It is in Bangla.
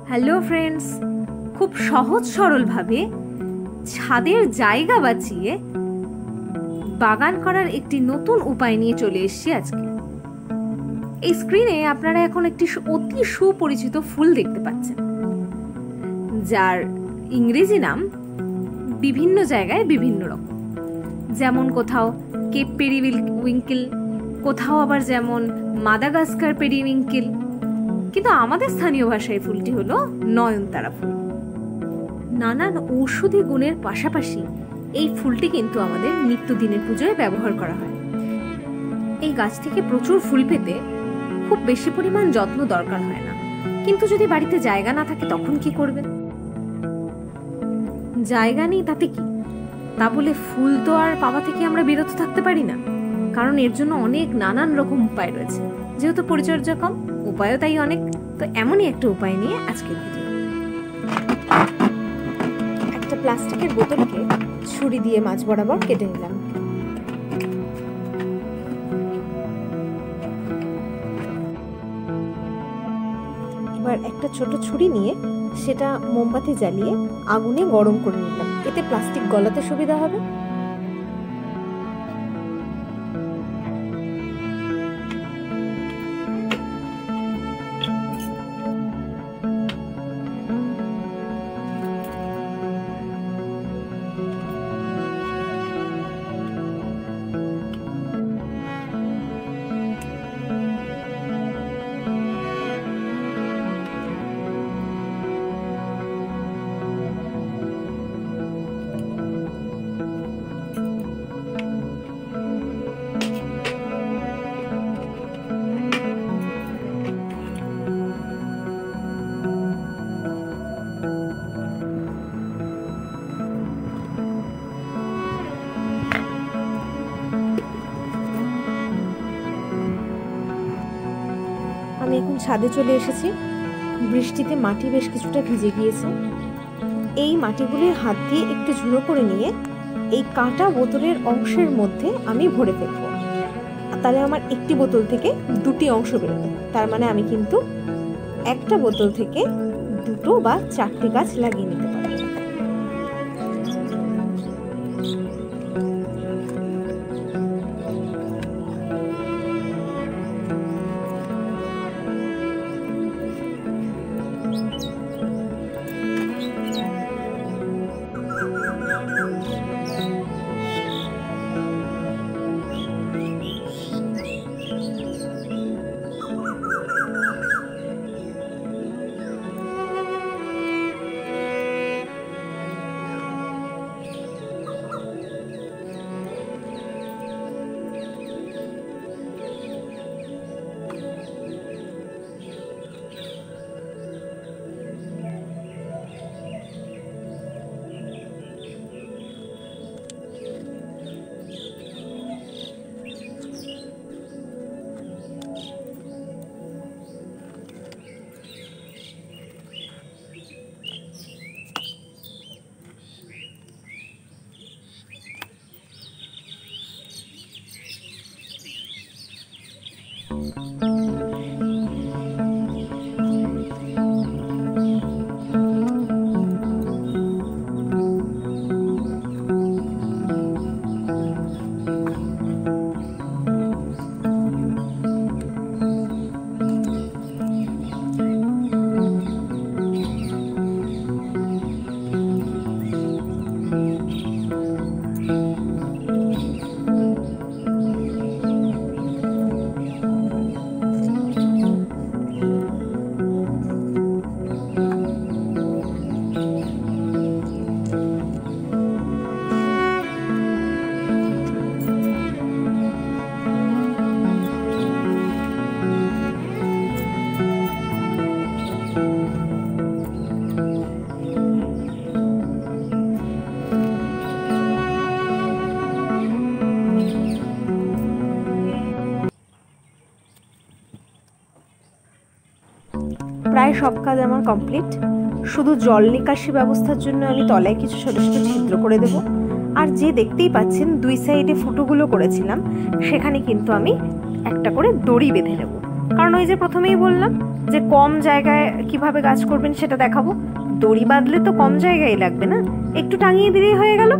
হ্যালো ফ্রেন্ডস, খুব সহজ সরলভাবে ছাদের জায়গা বাঁচিয়ে বাগান করার একটি নতুন উপায় নিয়ে চলে এসেছি আজকে। এই স্ক্রিনে আপনারা এখন একটি অতি সুপরিচিত ফুল দেখতে পাচ্ছেন, যার ইংরেজি নাম বিভিন্ন জায়গায় বিভিন্ন রকম। যেমন কোথাও কেপ পেরিউইঙ্কেল, কোথাও আবার যেমন মাদাগাস্কার পেরিউইঙ্কেল, কিন্তু আমাদের স্থানীয় ভাষায় ফুলটি হলো নয়নতারা ফুল। নানান ঔষধি গুণের পাশাপাশি এই ফুলটি কিন্তু আমাদের নিত্যদিনের পুজোয় ব্যবহার করা হয়। এই গাছ থেকে প্রচুর ফুল পেতে খুব বেশি পরিমাণ যত্ন দরকার হয় না, কিন্তু যদি বাড়িতে জায়গা না থাকে তখন কি করবেন? জায়গা নেই তাতে কি, তা বলে ফুল তো আর পাওয়া থেকে আমরা বিরত থাকতে পারি না, কারণ এর জন্য অনেক নানান রকম উপায় রয়েছে। যেহেতু পরিচর্যা কম, উপায়ও তাই অনেক। তো এমনই একটা উপায় নিয়ে আজকের ভিডিও। একটা প্লাস্টিকের বোতলকে ছুরি দিয়ে মাঝ বরাবর কেটে নিলাম। এবার একটা ছোট ছুরি নিয়ে সেটা মোমবাতি জ্বালিয়ে আগুনে গরম করে নিলাম, এতে প্লাস্টিক গলাতে সুবিধা হবে। আমি এখন ছাদে চলে এসেছি। বৃষ্টিতে মাটি বেশ কিছুটা ভিজে গিয়েছে। এই মাটিগুলির হাত দিয়ে একটু ঝুড়ো করে নিয়ে এই কাঁটা বোতলের অংশের মধ্যে আমি ভরে ফেলবো। তাহলে আমার একটি বোতল থেকে দুটি অংশ বেরোবে, তার মানে আমি কিন্তু একটা বোতল থেকে দুটো বা চারটে গাছ লাগিয়ে নিতে পারি। প্রায় সব কাজ আমার কমপ্লিট। শুধু জল নিকাশি ব্যবস্থার জন্য আমি তলায় কিছু ছোট ছোট ছিদ্র করে দেব। আর যে দেখতেই পাচ্ছেন দুই সাইডে ফুটোগুলো করেছিলাম, সেখানে কিন্তু আমি একটা করে দড়ি বেঁধে নেব। কারণ ওই যে প্রথমেই বললাম যে কম জায়গায় কিভাবে গাছ করবেন সেটা দেখাবো। দড়ি বাঁধলে তো কম জায়গায় লাগবে না, একটু টাঙিয়ে দিলেই হয়ে গেল।